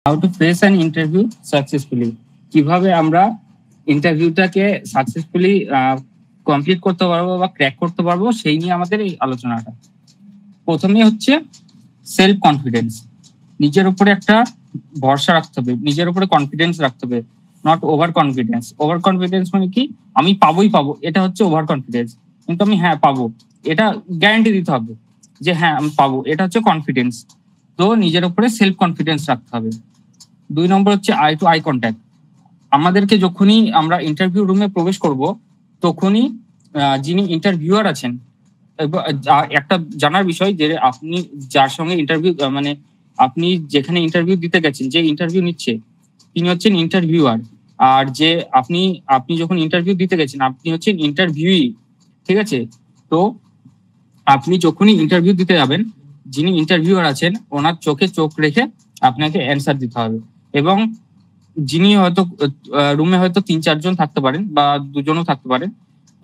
How to face an interview successfully, কিভাবে আমরা ইন্টারভিউটাকে successfully complete করতে পারবো বা ক্র্যাক করতে পারবো, সেই নিয়ে আমাদের এই আলোচনাটা। প্রথমে হচ্ছে সেলফ কনফিডেন্স, নিজের উপরে একটা ভরসা রাখতে হবে, নিজের উপরে কনফিডেন্স রাখতে হবে, not over confidence. Over confidence মানে কি, আমি পাবোই পাবো, এটা হচ্ছে ওভার কনফিডেন্স। কিন্তু আমি হ্যাঁ পাবো, এটা গ্যারান্টি দিতে হবে যে হ্যাঁ আমি পাবো, এটা হচ্ছে কনফিডেন্স। তো নিজের উপরে সেলফ কনফিডেন্স রাখতে হবে। 2 নম্বর হচ্ছে আই টু আই কন্ট্যাক্ট। আমাদেরকে যখনই আমরা ইন্টারভিউ রুমে প্রবেশ করব, তখনই যিনি ইন্টারভিউয়ার আছেন, একটা জানার বিষয় যে আপনি যার সঙ্গে ইন্টারভিউ মানে আপনি যেখানে ইন্টারভিউ দিতে গেছেন, যে ইন্টারভিউ নিচ্ছে তিনি হচ্ছেন ইন্টারভিউয়ার। আর যে আপনি যখন ইন্টারভিউ দিতে গেছেন আপনি হচ্ছেন ইন্টারভিউই, ঠিক আছে? তো আপনি যখনই ইন্টারভিউ দিতে যাবেন, যিনি ইন্টারভিউয়ার আছেন ওনার চোখে চোখ রেখে আপনাকে অ্যান্সার দিতে হবে। এবং যিনি হয়তো রুমে হয়তো 3-4 জন থাকতে পারেন বা 2 জনও থাকতে পারেন,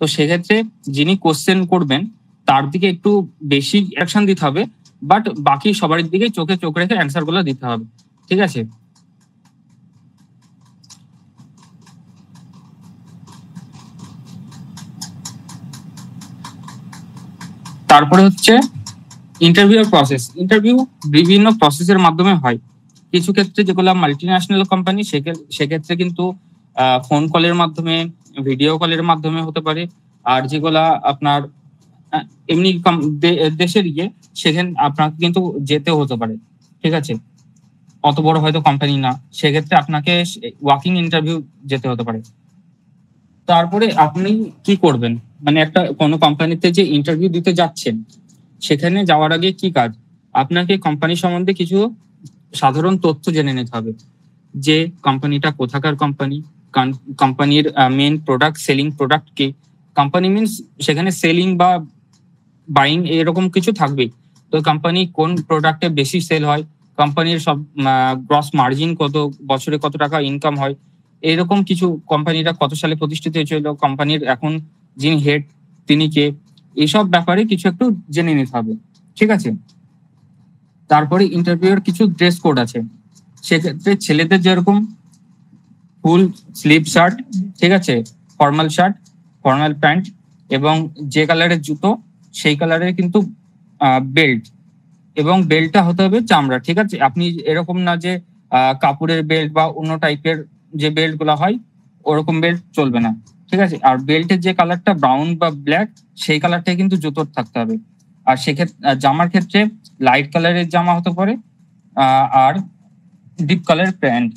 তো সেক্ষেত্রে যিনি কোশ্চেন করবেন তার দিকে একটু বেশি অ্যাকশন দিতে হবে, বাট বাকি সবার দিকে চোখে চোখ রেখে অ্যান্সার গুলো দিতে হবে, ঠিক আছে? তারপরে হচ্ছে ইন্টারভিউ প্রসেস। ইন্টারভিউ বিভিন্ন প্রসেসের মাধ্যমে হয়। কিছু ক্ষেত্রে যেগুলো মাল্টি ন্যাশনাল কোম্পানি, সেক্ষেত্রে কিন্তু ফোন কলের মাধ্যমে, ভিডিও কলের মাধ্যমে হতে পারে। আর যেগুলা আপনার এমনি দেশের সেখানে আপনাকে কিন্তু যেতে হতে পারে, ঠিক আছে? অত বড় হয়তো কোম্পানি না, সেক্ষেত্রে আপনাকে ওয়াকিং ইন্টারভিউ যেতে হতে পারে। তারপরে আপনি কি করবেন, মানে একটা কোনো কোম্পানিতে যে ইন্টারভিউ দিতে যাচ্ছেন, সেখানে যাওয়ার আগে কি কাজ, আপনাকে কোম্পানি সম্বন্ধে কিছু সাধারণ তথ্য জেনে নিতে হবে। যে কোম্পানিটা কোথাকার কোম্পানি, কোম্পানির মেন প্রোডাক্ট, সেলিং প্রোডাক্ট কি, কোম্পানি মিনস সেখানে সেলিং বা বাইং এরকম কিছু থাকবে। তো কোম্পানি কোন প্রোডাক্টে বেশি সেল হয়, কোম্পানির সব গ্রস মার্জিন কত, বছরে কত টাকা ইনকাম হয়, এরকম কিছু, কোম্পানিটা কত সালে প্রতিষ্ঠিত হয়েছিল, কোম্পানির এখন যিনি হেড তিনি কে, এইসব ব্যাপারে কিছু একটু জেনে নিতে হবে, ঠিক আছে? তারপরে ইন্টারভিউয়ের কিছু ড্রেস কোড আছে। সেক্ষেত্রে ছেলেদের যেরকম ফুল স্লিভ শার্ট, ঠিক আছে, ফর্মাল শার্ট, ফর্মাল প্যান্ট, এবং যে কালারের জুতো সেই কালারের কিন্তু বেল্ট, এবং বেল্টটা হতে হবে চামড়া, ঠিক আছে? আপনি এরকম না যে কাপড়ের বেল্ট বা অন্য টাইপের যে বেল্ট গুলা হয় ওরকম বেল্ট চলবে না, ঠিক আছে? আর বেল্টের যে কালারটা ব্রাউন বা ব্ল্যাক, সেই কালারটা কিন্তু জুতোর থাকতে হবে। আর সেক্ষেত্রে জামার ক্ষেত্রে লাইট কালারের জামা হতে পারে, আর ডিপ কালার প্যান্ট।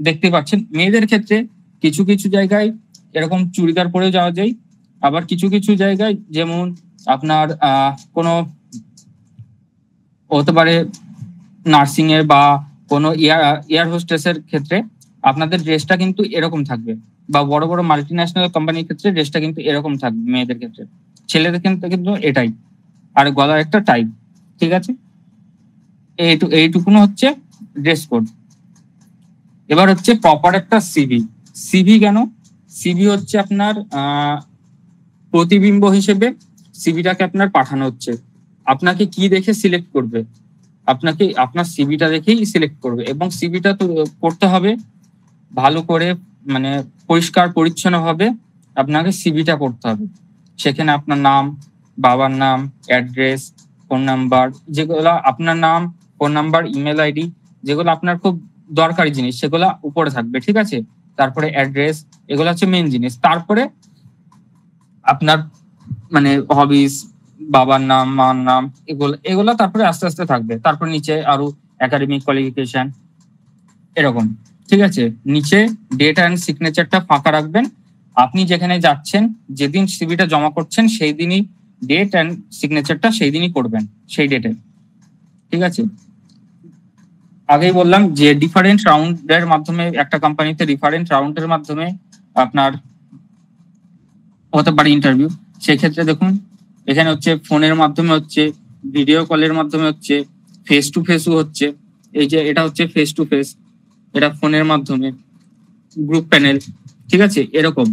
দেখতে পাচ্ছেন মেয়েদের ক্ষেত্রে কিছু কিছু জায়গায় এরকম চুড়িদার পরে যাওয়া যায়, আবার কিছু কিছু জায়গায় যেমন আপনার কোনো হতে পারে নার্সিং এর বা কোনো এয়ার হোস্টেসের ক্ষেত্রে আপনাদের ড্রেসটা কিন্তু এরকম থাকবে, বা বড় বড় মাল্টি ন্যাশনাল কোম্পানির ক্ষেত্রে ড্রেসটা কিন্তু এরকম থাকবে মেয়েদের ক্ষেত্রে। ছেলেদের ক্ষেত্রে কিন্তু এটাই, আর গলার একটা টাই, ঠিক আছে? এইটুকুনো হচ্ছে ড্রেস কোড। এবার হচ্ছে প্রপার একটা সিভি। সিভি কেন? সিভি হচ্ছে আপনার প্রতিবিম্ব হিসেবে সিভিটাকে আপনার পাঠানো হচ্ছে। আপনাকে কি দেখে সিলেক্ট করবে, আপনাকে আপনার সিভিটা দেখেই সিলেক্ট করবে। এবং সিভিটা তো করতে হবে ভালো করে, মানে পরিষ্কার পরিচ্ছন্ন ভাবে আপনাকে সিভিটা করতে হবে। সেখানে আপনার নাম, বাবার নাম, অ্যাড্রেস, ফোন নাম্বার, যেগুলো আপনার নাম, ফোন নাম্বার, ইমেল আইডি, যেগুলো আপনার খুব দরকারি জিনিস সেগুলো উপরে থাকবে, ঠিক আছে? তারপরে অ্যাড্রেস, এগুলো হচ্ছে মেন জিনিস। তারপরে আপনার মানে হবিস, বাবার নাম, মার নাম, এগুলো তারপরে আস্তে আস্তে থাকবে। তারপর নিচে আরো একাডেমিক কোয়ালিফিকেশন এরকম, ঠিক আছে? নিচে ডেট অ্যান্ড সিগনেচারটা ফাঁকা রাখবেন। আপনি যেখানে যাচ্ছেন, যেদিন সিভিটা জমা করছেন সেই দিনই ডেট অ্যান্ড সিগনেচারটা সেই দিনই করবেন, সেই ডেটে, ঠিক আছে? আগেই বললাম যে ডিফারেন্ট রাউন্ডের মাধ্যমে, একটা কোম্পানিতে ডিফারেন্ট রাউন্ডের মাধ্যমে আপনার হতে পারে ইন্টারভিউ। সেক্ষেত্রে দেখুন এখানে হচ্ছে ফোনের মাধ্যমে হচ্ছে, ভিডিও কলের মাধ্যমে হচ্ছে, ফেস টু ফেসও হচ্ছে। এই যে এটা হচ্ছে ফেস টু ফেস, এটা ফোনের মাধ্যমে, গ্রুপ প্যানেল, ঠিক আছে? এরকম।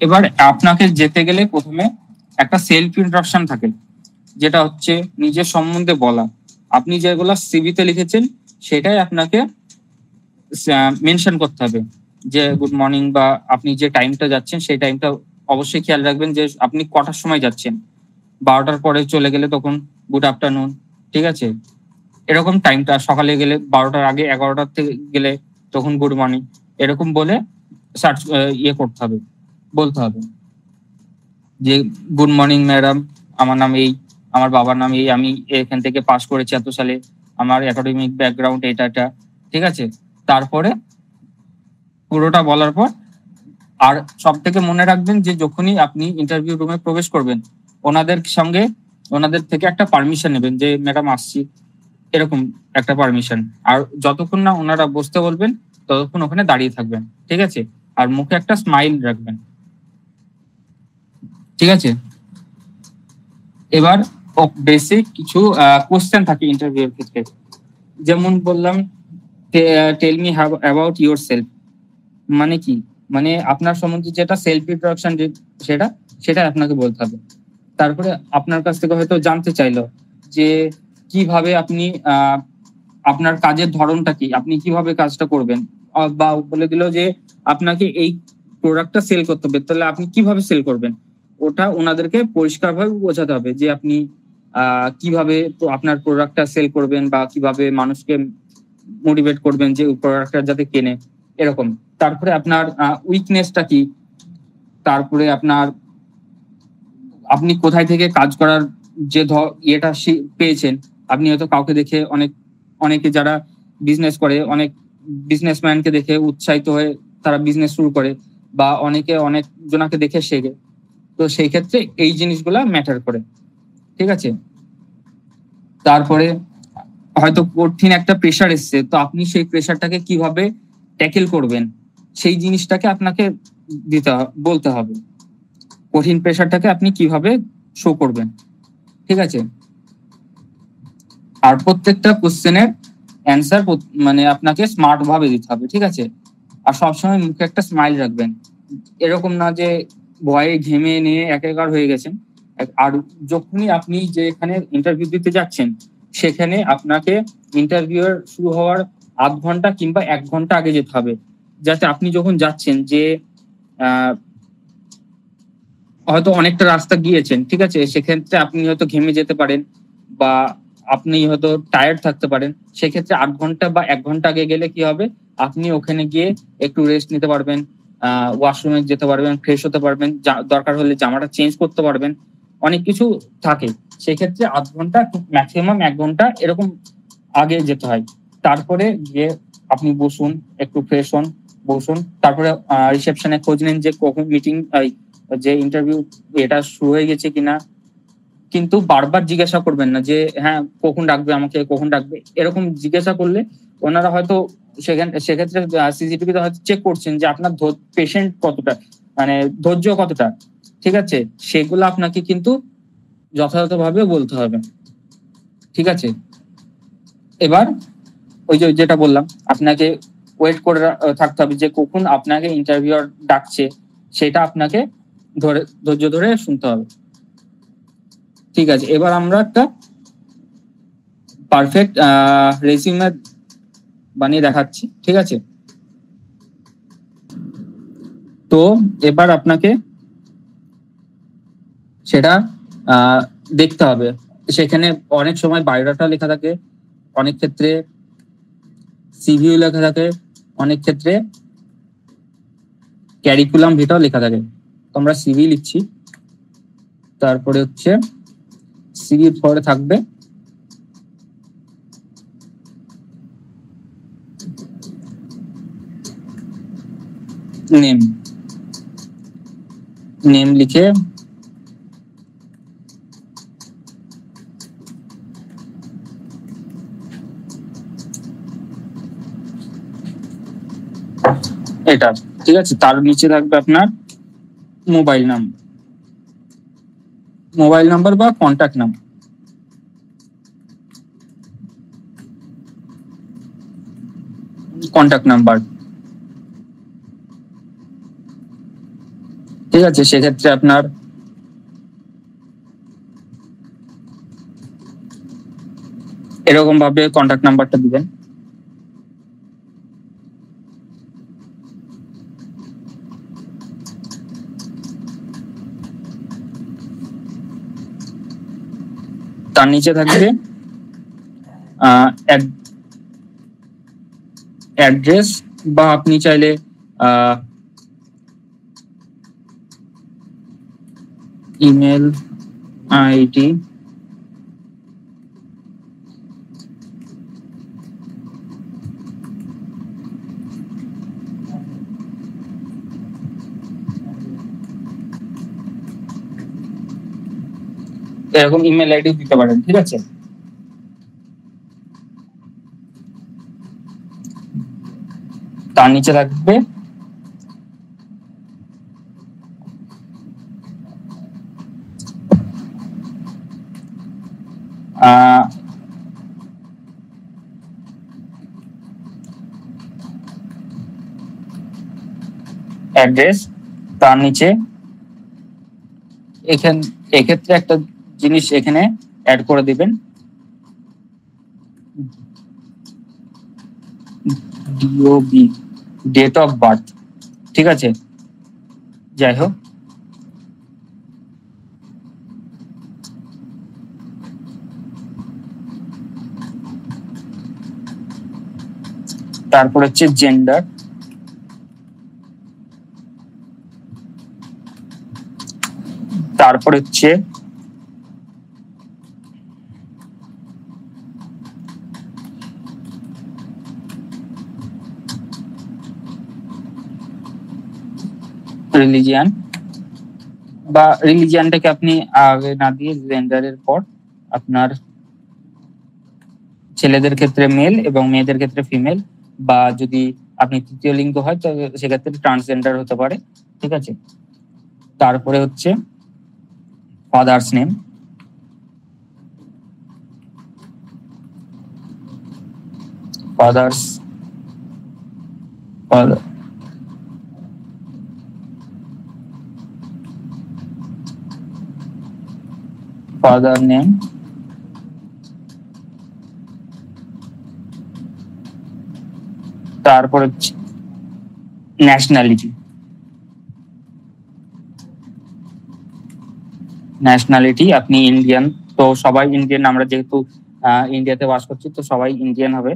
এবার আপনাকে যেতে গেলে প্রথমে একটা সেলফ ইন্ট্রোডাকশন থাকে, যেটা হচ্ছে নিজের সম্বন্ধে বলা। আপনি যেগুলো সিভিতে লিখেছেন সেটাই আপনাকে মেনশন করতে হবে, যে গুড মর্নিং বা আপনি যে টাইমটা যাচ্ছেন সেই টাইমটা অবশ্যই খেয়াল রাখবেন যে আপনি কটার সময় যাচ্ছেন। 12টার পরে চলে গেলে তখন গুড আফটারনুন, ঠিক আছে? এরকম টাইমটা সকালে গেলে 12টার আগে, 11টার থেকে গেলে তখন গুড মর্নিং, এরকম বলে সার্চ করতে হবে, বলতে হবে যে গুড মর্নিং ম্যাডাম, আমার নাম এই, আমার বাবার নাম এই, আমি এখান থেকে পাস করেছি এত সালে, আমার একাডেমিক ব্যাকগ্রাউন্ড এটা, ঠিক আছে? তারপরে পুরোটা বলার পর, আর সব থেকে মনে রাখবেন যে যখনই আপনি ইন্টারভিউ রুমে প্রবেশ করবেন ওনাদের থেকে একটা পারমিশন নেবেন যে ম্যাডাম আসছি, এরকম একটা পারমিশন। আর যতক্ষণ না ওনারা বসতে বলবেন ততক্ষণ ওখানে দাঁড়িয়ে থাকবেন, ঠিক আছে? আর মুখে একটা স্মাইল রাখবেন, ঠিক আছে? এবার বেসিক কিছু কোশ্চেন থাকে ইন্টারভিউর ক্ষেত্রে, যেমন বললাম tell me about yourself, মানে কি, মানে আপনার সম্বন্ধে যেটা সেলফ ইন্ট্রোডাকশন সেটা সেটা আপনাকে বলতে হবে। তারপরে আপনার কাছ থেকে হয়তো জানতে চাইলো যে কিভাবে আপনি আপনার কাজের ধরনটা কি, আপনি কিভাবে কাজটা করবেন, বা বলে দিল যে আপনাকে এই প্রোডাক্টটা সেল করতে হবে, তাহলে আপনি কিভাবে সেল করবেন, ওটা ওনাদেরকে পরিষ্কারভাবে বোঝাতে হবে যে আপনি কিভাবে আপনার প্রোডাক্টটা সেল করবেন বা কিভাবে মানুষকে মোটিভেট করবেন যে প্রোডাক্টটা যাতে কেনে, এরকম। তারপরে আপনার উইকনেসটা কি, তারপরে আপনি কোথায় থেকে কাজ করার যে ইয়েটা পেয়েছেন, আপনি হয়তো কাউকে দেখে অনেকে যারা বিজনেস করে, অনেক বিজনেসম্যানকে দেখে উৎসাহিত হয়ে তারা বিজনেস শুরু করে, বা অনেকে অনেক জনাকে দেখে শেখে, তো সেই ক্ষেত্রে এই জিনিসগুলা ম্যাটার করে, ঠিক আছে? তারপরে হয়তো কঠিন একটা প্রেশার এসছে, তো আপনি সেই প্রেশারটাকে কিভাবে ট্যাকেল করবেন সেই জিনিসটাকে আপনাকে বলতে হবে, কঠিন প্রেশারটাকে আপনি কিভাবে শো করবেন, ঠিক আছে? আর প্রত্যেকটা কোশ্চেনের অ্যান্সার মানে আপনাকে স্মার্ট ভাবে দিতে হবে, ঠিক আছে? আর সবসময় মুখে একটা স্মাইল রাখবেন, এরকম না যে ভয়ে ঘেমে নিয়ে একাকার হয়ে গেছেন। আর যখনই আপনি যে এখানে ইন্টারভিউ দিতে যাচ্ছেন সেখানে আপনাকে ইন্টারভিউ শুরু হওয়ার আধ ঘন্টা কিংবা 1 ঘন্টা আগে যেতে হবে, যাতে আপনি যখন যাচ্ছেন যে হয়তো অনেকটা রাস্তা গিয়েছেন, ঠিক আছে, সেক্ষেত্রে আপনি হয়তো ঘেমে যেতে পারেন বা আপনি হয়তো টায়ার্ড থাকতে পারেন, সেক্ষেত্রে 8 ঘন্টা বা 1 ঘন্টা আগে গেলে কি হবে, আপনি ওখানে গিয়ে একটু রেস্ট নিতে পারবেন, ওয়াশরুমে যেতে পারবেন, ফ্রেশ হতে পারবেন, দরকার হলে জামাটা চেঞ্জ করতে পারবেন, অনেক কিছু থাকে। সেক্ষেত্রে আধ ঘন্টা ম্যাক্সিমাম 1 ঘন্টা এরকম আগে যেতে হয়। তারপরে গিয়ে আপনি বসুন, একটু ফ্রেশ হন, বসুন, তারপরে রিসেপশনে খোঁজ নিন যে কখন মিটিং, যে ইন্টারভিউ এটা শুরু হয়ে গেছে কিনা। কিন্তু বারবার জিজ্ঞাসা করবেন না যে হ্যাঁ কখন ডাকবে আমাকে, কখন ডাকবে, এরকম জিজ্ঞাসা করলে ওনারা হয়তো সেক্ষেত্রে সিসিটিভিতে হয়তো চেক করছেন যে আপনার পেশেন্ট কতটা, মানে ধৈর্য কতটা, ঠিক আছে? সেগুলো আপনাকে কিন্তু যথাযথভাবে বলতে হবে, ঠিক আছে? এবার ওই যে যেটা বললাম, আপনাকে ওয়েট করে থাকতে হবে যে কখন আপনাকে ইন্টারভিউয়ার ডাকছে, সেটা আপনাকে ধৈর্য ধরে শুনতে হবে, ঠিক আছে? এবার আমরা একটা পারফেক্ট রেজিউমে বানিয়ে দেখাচ্ছি, ঠিক আছে? তো এবার আপনাকে সেটা দেখতে হবে, সেখানে অনেক সময় বায়োডাটা লেখা থাকে, অনেক ক্ষেত্রে সিভিও লেখা থাকে, অনেক ক্ষেত্রে ক্যারিকুলাম ভিটাও লেখা থাকে। তো আমরা সিভি লিখছি, তারপরে হচ্ছে সিভির পরে থাকবে নেম, নেম লিখে এটা, ঠিক আছে? তার নিচে থাকবে আপনার মোবাইল নাম্বার বা কন্ট্যাক্ট নাম্বার, ঠিক আছে? সেক্ষেত্রে আপনার এরকম ভাবে কন্ট্যাক্ট নাম্বারটা দিবেন। তার নিচে থাকবে অ্যাড্রেস, বা আপনি চাইলে ইমেল আইডি, এরকম ইমেল আইডি দিতে পারেন, ঠিক আছে। তার নিচে থাকবে অ্যাড্রেস। তার নিচে এক্ষেত্রে একটা জিনিস এখানে অ্যাড করে দিবেন, ডিওবি, ডেট অফ বার্থ, ঠিক আছে। যাই হোক, তারপর হচ্ছে জেন্ডার, তারপর হচ্ছে রিলিজিয়ান, বা রিলিজিয়ানটাকে আপনি আগে না দিয়ে জেন্ডারের পর আপনার ছেলেদের ক্ষেত্রে মেল এবং মেয়েদের ক্ষেত্রে ফিমেল, বা যদি আপনি তৃতীয় লিঙ্গ হয় তো সেক্ষেত্রে ট্রান্সজেন্ডার হতে পারে, ঠিক আছে। তারপরে হচ্ছে father's name, father's father name, তারপর হচ্ছে ন্যাশনালিটি, আপনি ইন্ডিয়ান, তো সবাই ইন্ডিয়ান, আমরা যেহেতু ইন্ডিয়াতে বাস করছি তো সবাই ইন্ডিয়ান হবে,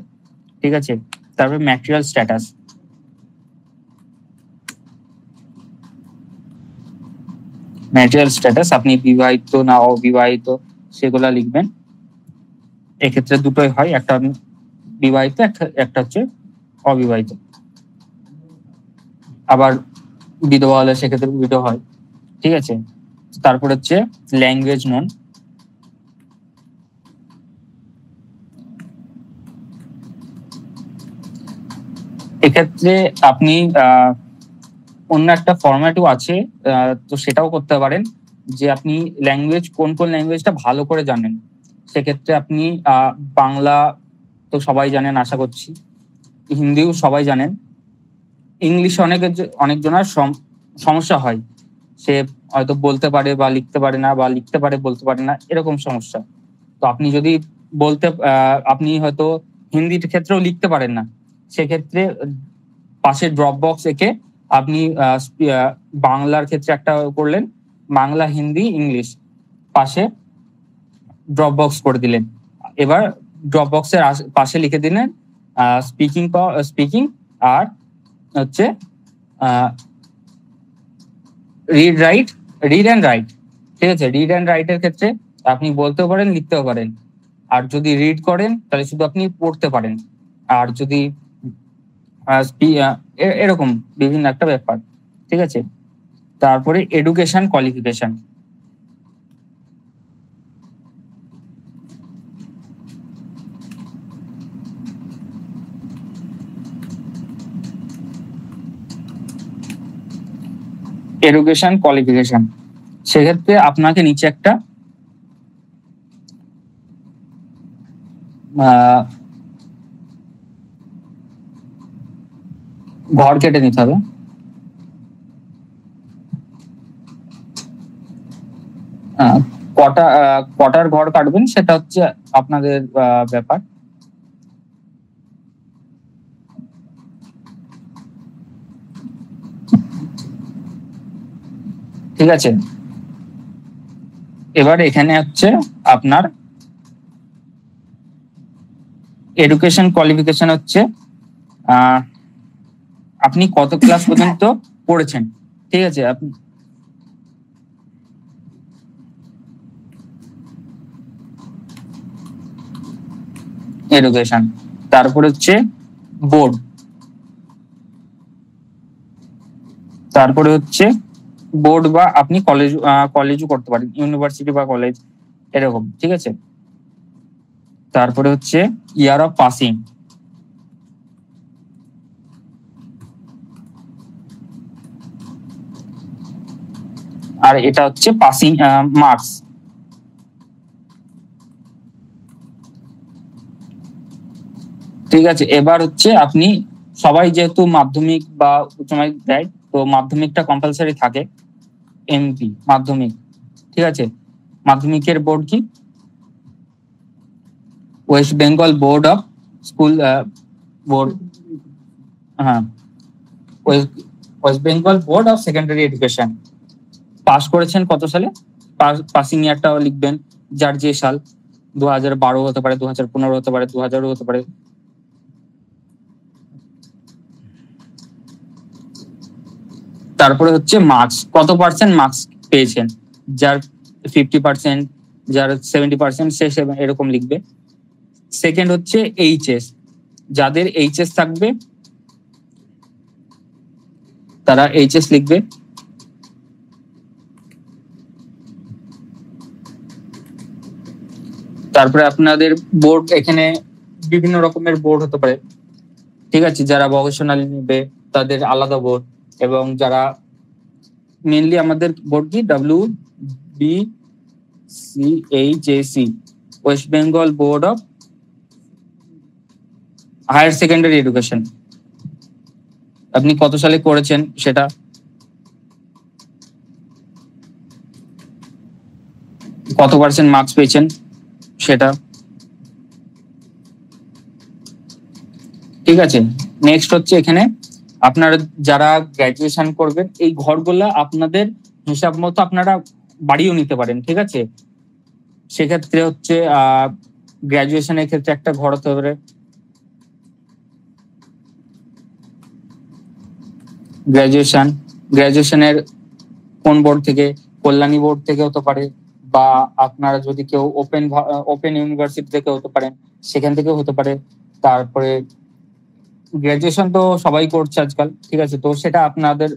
ঠিক আছে। তারপর ম্যাটেরিয়াল স্ট্যাটাস, আপনি বিবাহিত না অবিবাহিত সেগুলা লিখবেন। এক্ষেত্রে দুটোই হয়, একটা বিবাহিত, একটা হচ্ছে অবিবাহিত। আবার বিধবা হলে সেক্ষেত্রে বিধবা হয়, ঠিক আছে। তারপর হচ্ছে ল্যাঙ্গুয়েজ নন, এক্ষেত্রে আপনি অন্য একটা ফরম্যাটও আছে, তো সেটাও করতে পারেন, যে আপনি ল্যাঙ্গুয়েজ কোন কোন ল্যাঙ্গুয়েজটা ভালো করে জানেন। সেক্ষেত্রে আপনি বাংলা তো সবাই জানেন আশা করছি, হিন্দিও সবাই জানেন, ইংলিশ অনেকজনের সমস্যা হয়, সে হয়তো বলতে পারে বা লিখতে পারে না, বা লিখতে পারে বলতে পারে না, এরকম সমস্যা। তো আপনি যদি আপনি হয়তো হিন্দির ক্ষেত্রেও লিখতে পারেন না, সেক্ষেত্রে পাশে ড্রপ বক্স এঁকে আপনি বাংলার ক্ষেত্রে একটা করলেন, বাংলা, হিন্দি, ইংলিশ, পাশে ড্রপ বক্স করে দিলেন। এবার ড্রপ বক্সের পাশে লিখে দিলেন স্পিকিং, আর হচ্ছে রিড অ্যান্ড রাইট, ঠিক আছে। রিড অ্যান্ড রাইটের ক্ষেত্রে আপনি বলতেও পারেন, লিখতেও পারেন, আর যদি রিড করেন তাহলে শুধু আপনি পড়তে পারেন, আর যদি এরকম বিভিন্ন একটা ব্যাপার, ঠিক আছে। তারপরে এডুকেশন কোয়ালিফিকেশন, সেক্ষেত্রে আপনাকে নিচে একটা ঘর কেটে নিতে হবে, কটার ঘর কাটবেন সেটা হচ্ছে আপনাদের ব্যাপার। ঠিক আছে, এবার এখানে হচ্ছে আপনার এডুকেশন কোয়ালিফিকেশন হচ্ছে আপনি কত ক্লাস পর্যন্ত পড়েছেন। ঠিক আছে, আপনি এডুকেশন, তারপর হচ্ছে বোর্ড, তারপরে হচ্ছে বোর্ড বা আপনি কলেজও করতে পারেন, ইউনিভার্সিটি বা কলেজ এরকম। ঠিক আছে, তারপরে হচ্ছে ইয়ার অফ পাসিং, আর এটা হচ্ছে পাসিং মার্কস। ঠিক আছে, এবার হচ্ছে আপনি সবাই যেহেতু মাধ্যমিক বা উচ্চ মাধ্যমিক দেয়, তো মাধ্যমিকটা কম্পালসারি থাকে, এমপি মাধ্যমিক। ঠিক আছে, মাধ্যমিকের বোর্ড কি? West Bengal board of school board, হ্যাঁ, West Bengal board of secondary education. Pass করেছেন কত সালে, পাসিং ইয়ারটাও লিখবেন, যার যে সাল, 2012 হতে পারে, 2015 হতে পারে, 2000 হতে পারে। তারপরে হচ্ছে মার্কস, কত পার্সেন্ট মার্কস পেয়েছেন, যার 50%, যার 70%, সে এরকম লিখবে। সেকেন্ড হচ্ছে এইচএস, যাদের এইচএস থাকবে তারা এইচএস লিখবে। তারপরে আপনাদের বোর্ড, এখানে বিভিন্ন রকমের বোর্ড হতে পারে। ঠিক আছে, যারা ভকেশনালি নেবে তাদের আলাদা বোর্ড, এবং যারা মেনলি আমাদের বোর্ড কি WBCHAC, West Bengal board of higher secondary education. আপনি কত সালে করেছেন সেটা, কত পার্সেন্ট মার্কস পেয়েছেন সেটা। ঠিক আছে, নেক্সট হচ্ছে এখানে আপনারা যারা গ্রাজুয়েশন করবেন, এই ঘরগুলা আপনাদের হিসাব মতো আপনারা বাড়িয়েও নিতে পারেন। ঠিক আছে, সেক্ষেত্রে হচ্ছে গ্রাজুয়েশনের ক্ষেত্রে একটা ঘর হতে পারে, গ্রাজুয়েশনের কোন বোর্ড থেকে, কল্যাণী বোর্ড থেকে হতে পারে, বা আপনারা যদি কেউ ওপেন ইউনিভার্সিটি থেকে হতে পারেন, সেখান থেকেও হতে পারে। তারপরে গ্রাজুয়েশন তো সবাই করছে আজকাল। ঠিক আছে, তো সেটা আপনাদের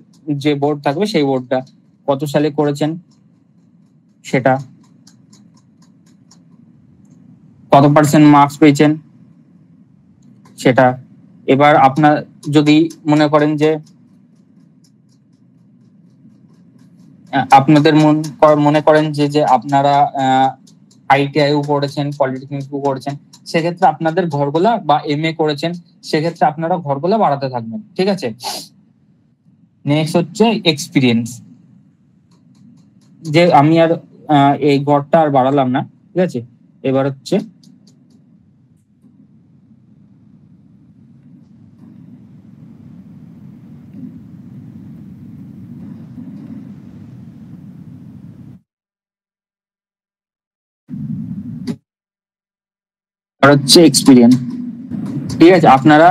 যে বোর্ড থাকবে সেই বোর্ডটা কত সালে করেছেন সেটা, কত পার্সেন্ট মার্কস পেয়েছেন সেটা। এবার আপনার যদি মনে করেন যে আপনাদের মনে করেন যে আপনারা আইটিআইও করেছেন, পলিটেকনিকও করেছেন, সেক্ষেত্রে আপনাদের ঘরগুলা, বা এমএ করেছেন, সেক্ষেত্রে আপনারা ঘরগুলা বাড়াতে থাকবেন। ঠিক আছে, নেক্সট হচ্ছে এক্সপিরিয়েন্স, যে আমি আর এই ঘরটা আর বাড়ালাম না। ঠিক আছে, এবার হচ্ছে এক্সপিরিয়েন্স। ঠিক আছে, আপনারা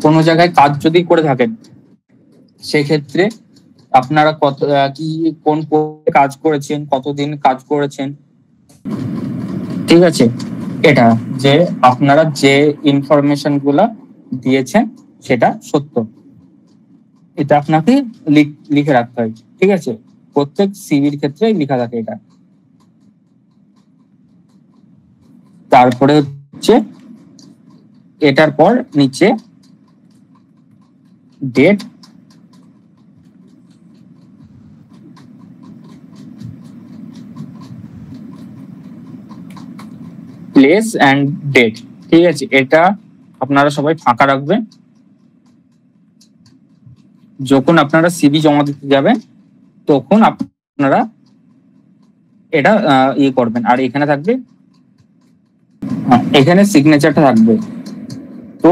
কোনো জায়গায় কাজ যদি করে থাকেন, সেক্ষেত্রে আপনারা কত কি কোন কাজ করেছেন, কতদিন কাজ করেছেন। ঠিক আছে, এটা যে আপনারা যে ইনফরমেশন গুলা দিয়েছেন সেটা সত্য, এটা আপনাকে লিখে রাখতে হয়। ঠিক আছে, প্রত্যেক সিভির ক্ষেত্রে লেখা থাকে এটা। তারপরে হচ্ছে এটার পর নিচে ডেট, প্লেস এন্ড ডেট। ঠিক আছে, এটা আপনারা সবাই ফাঁকা রাখবেন। যখন আপনারা সিভি জমা দিতে যাবেন, তখন আপনারা এটা ইয়ে করবেন। আর এখানে থাকবে, এখানে সিগনেচারটা থাকবে। তো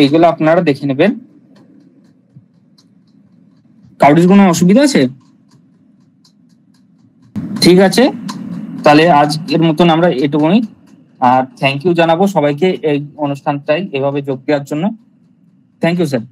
এইগুলো আপনারা দেখে নেবেন। কারোর কোনো অসুবিধা আছে? ঠিক আছে, তাহলে আজকের মতন আমরা এটুকুই। আর থ্যাংক ইউ জানাবো সবাইকে এই অনুষ্ঠানটাই এভাবে যোগ দেওয়ার জন্য। Thank you sir.